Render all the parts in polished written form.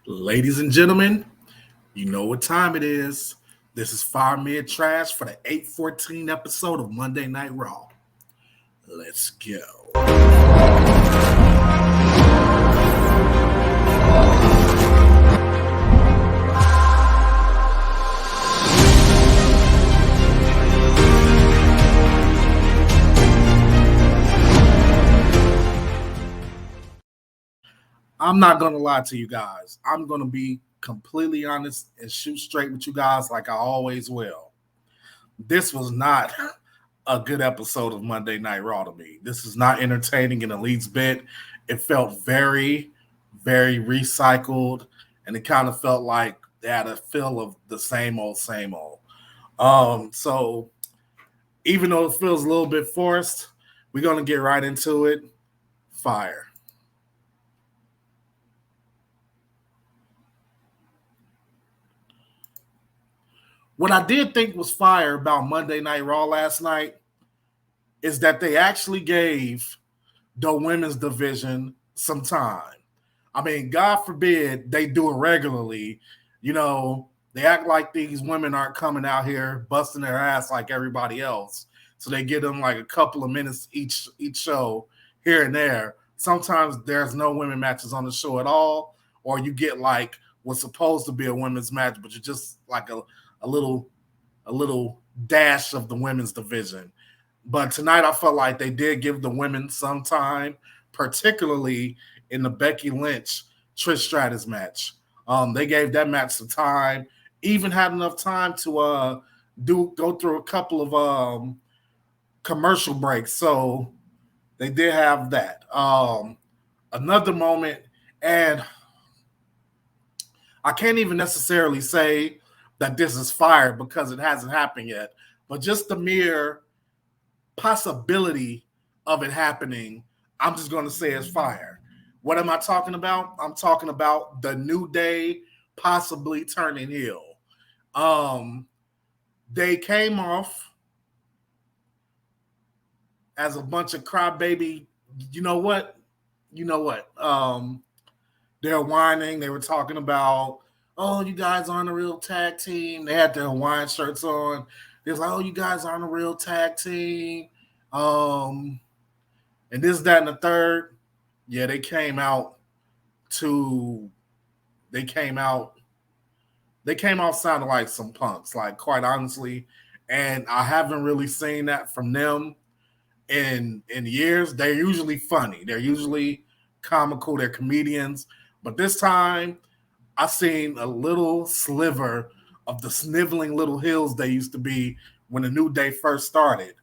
Ladies and gentlemen, you know what time it is. This is Fire Mid Trash for the 814 episode of Monday Night Raw. Let's go. I'm not going to lie to you guys. I'm going to be completely honest and shoot straight with you guys like I always will. This was not a good episode of Monday Night Raw to me. This is not entertaining in the least bit. It felt very, very recycled, and it kind of felt like they had a feel of the same old, same old. So even though it feels a little bit forced, we're going to get right into it. Fire. What I did think was fire about Monday Night Raw last night is that they actually gave the women's division some time. I mean, God forbid they do it regularly. You know, they act like these women aren't coming out here busting their ass like everybody else. So they give them like a couple of minutes each show here and there. Sometimes there's no women matches on the show at all, or you get like what's supposed to be a women's match, but you're just like a little dash of the women's division. But tonight I felt like they did give the women some time, particularly in the Becky Lynch Trish Stratus match. They gave that match some time, even had enough time to go through a couple of commercial breaks. So they did have that. Another moment, and I can't even necessarily say that this is fire because it hasn't happened yet, but just the mere possibility of it happening, I'm just going to say it's fire. What am I talking about? I'm talking about the New Day possibly turning heel. They came off as a bunch of crybaby. You know what? They're whining. They were talking about, oh, you guys aren't a real tag team. They had their Hawaiian shirts on. They was like, oh, you guys aren't a real tag team. And this, that, and the third. Yeah, they came out sounding like some punks, like quite honestly. And I haven't really seen that from them in years. They're usually funny. They're usually comical. They're comedians. But this time, I seen a little sliver of the sniveling little hills they used to be when the New Day first started.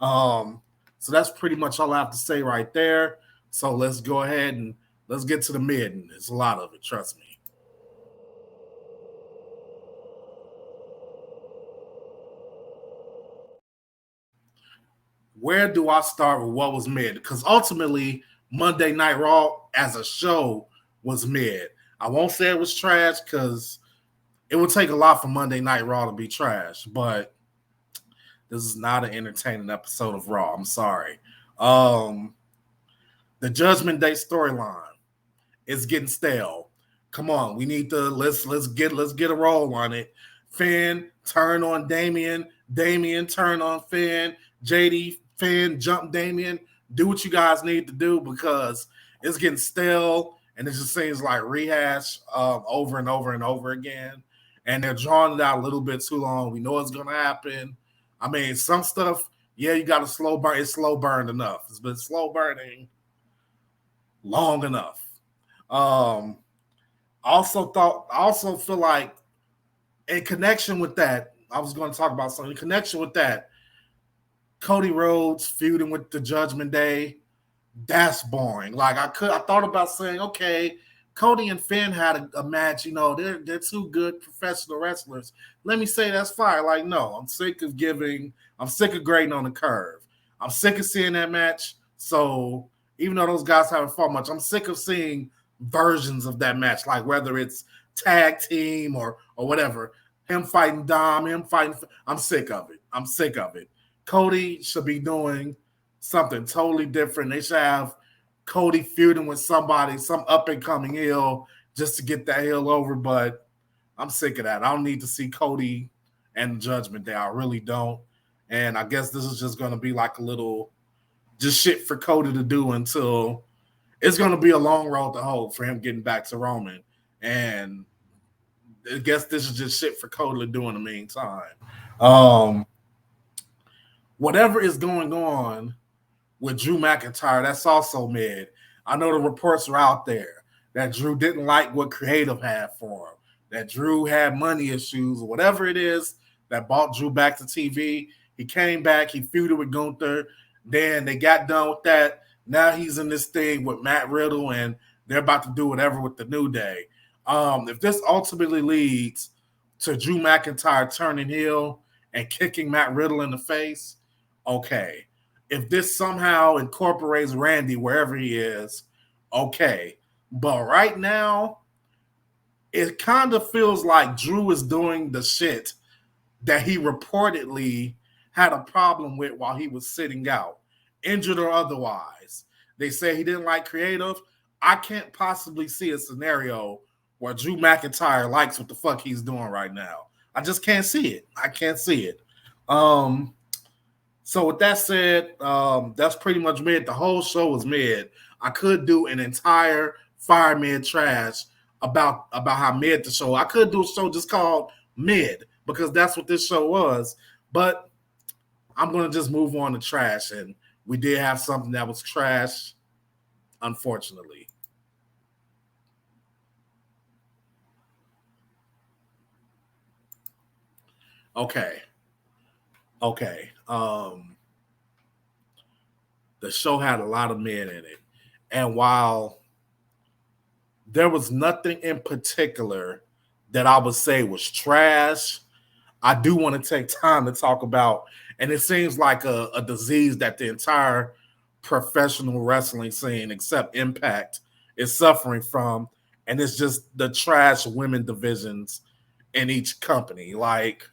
So that's pretty much all I have to say right there. So let's go ahead and let's get to the mid. And there's a lot of it, trust me. Where do I start with what was mid? Because ultimately, Monday Night Raw as a show was mid. I won't say it was trash because it would take a lot for Monday Night Raw to be trash, but this is not an entertaining episode of Raw. I'm sorry. The Judgment Day storyline is getting stale. Come on, we need to let's get a roll on it. Finn turn on Damian. Damian turn on Finn. JD Finn jump Damian. Do what you guys need to do because it's getting stale and it just seems like rehash over and over and over again. And they're drawing it out a little bit too long. We know it's going to happen. I mean, some stuff, yeah, you got to slow burn. It's slow burned enough. It's been slow burning long enough. I also feel like in connection with that, I was going to talk about something. In connection with that, Cody Rhodes feuding with the Judgment Day, that's boring. Like I thought about saying, okay, Cody and Finn had a match. You know, they're two good professional wrestlers. Let me say that's fire. Like, no, I'm sick of grading on the curve. I'm sick of seeing that match. So even though those guys haven't fought much, I'm sick of seeing versions of that match, like whether it's tag team or whatever. Him fighting Dom, I'm sick of it. Cody should be doing something totally different. They should have Cody feuding with somebody, some up and coming heel, just to get that hill over. But I'm sick of that. I don't need to see Cody and Judgment Day. I really don't. And I guess this is just going to be like a little just shit for Cody to do until it's going to be a long road to hoe for him getting back to Roman. And I guess this is just shit for Cody to do in the meantime. Whatever is going on with Drew McIntyre, that's also mid. I know the reports are out there that Drew didn't like what Creative had for him, that Drew had money issues, or whatever it is that brought Drew back to TV. He came back, he feuded with Gunther, then they got done with that. Now he's in this thing with Matt Riddle, and they're about to do whatever with the New Day. If this ultimately leads to Drew McIntyre turning heel and kicking Matt Riddle in the face, okay. If this somehow incorporates Randy wherever he is, okay. But right now, it kind of feels like Drew is doing the shit that he reportedly had a problem with while he was sitting out, injured or otherwise. They say he didn't like Creative. I can't possibly see a scenario where Drew McIntyre likes what the fuck he's doing right now. I just can't see it. I can't see it. So with that said, that's pretty much mid. The whole show was mid. I could do an entire fire mid trash about how mid the show. I could do a show just called Mid because that's what this show was. But I'm going to just move on to trash. And we did have something that was trash, unfortunately. Okay. The show had a lot of men in it. And while there was nothing in particular that I would say was trash, I do want to take time to talk about, and it seems like a disease that the entire professional wrestling scene, except Impact, is suffering from, and it's just the trash women divisions in each company. Like,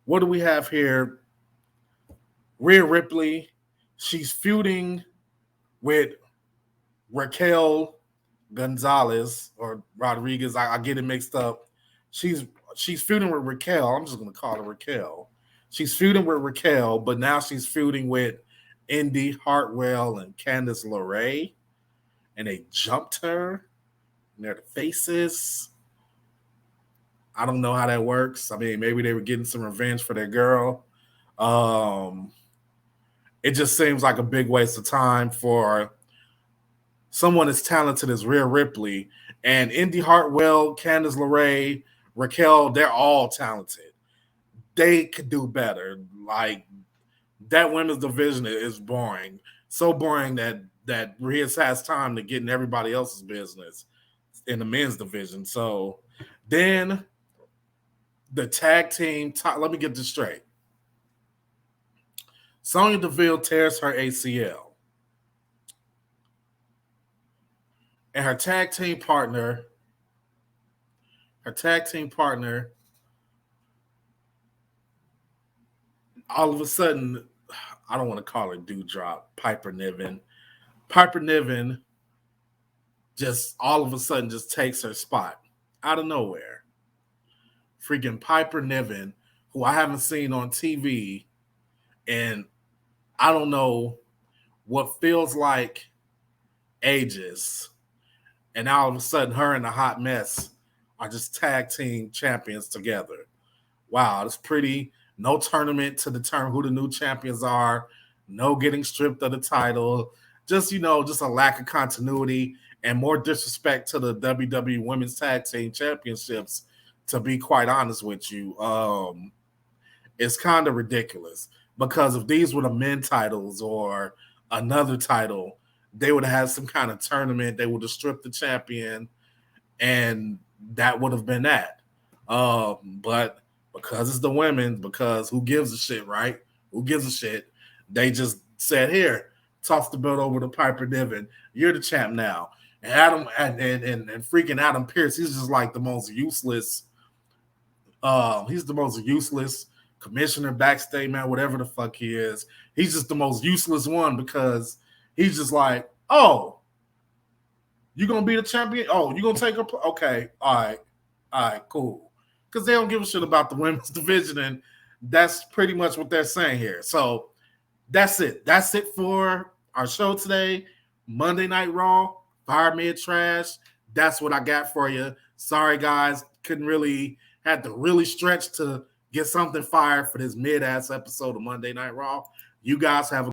what do we have here? Rhea Ripley, she's feuding with Raquel Gonzalez or Rodriguez. I get it mixed up. She's feuding with Raquel. I'm just going to call her Raquel. She's feuding with Raquel, but now she's feuding with Indy Hartwell and Candice LeRae. And they jumped her in their faces. I don't know how that works. I mean, maybe they were getting some revenge for their girl. It just seems like a big waste of time for someone as talented as Rhea Ripley and Indy Hartwell, Candice LeRae, Raquel. They're all talented. They could do better. Like, that women's division is boring. So boring that Rhea has time to get in everybody else's business in the men's division. So then the tag team, let me get this straight. Sonya Deville tears her ACL. And her tag team partner, all of a sudden, I don't want to call her Dewdrop, Piper Niven. Piper Niven just all of a sudden just takes her spot out of nowhere. Freaking Piper Niven, who I haven't seen on TV, and I don't know what feels like ages. And now all of a sudden, her and the Hot Mess are just tag team champions together. Wow, it's pretty. No tournament to determine who the new champions are. No getting stripped of the title. Just, just a lack of continuity and more disrespect to the WWE Women's Tag Team Championships, to be quite honest with you. It's kind of ridiculous because if these were the men titles or another title, they would have had some kind of tournament. They would have stripped the champion, and that would have been that. But because it's the women, because who gives a shit, right? Who gives a shit? They just said, here, toss the belt over to Piper Niven. You're the champ now. And Adam and freaking Adam Pearce, he's just like the most useless. He's the most useless commissioner backstage, man, whatever the fuck he is. He's just the most useless one because he's just like, oh, You gonna be the champion? Oh, you gonna take her? Okay, all right, cool. Because they don't give a shit about the women's division, and that's pretty much what they're saying here. So that's it. That's it for our show today. Monday Night Raw, fire mid trash. That's what I got for you. Sorry, guys, had to really stretch to get something fired for this mid ass episode of Monday Night Raw. You guys have a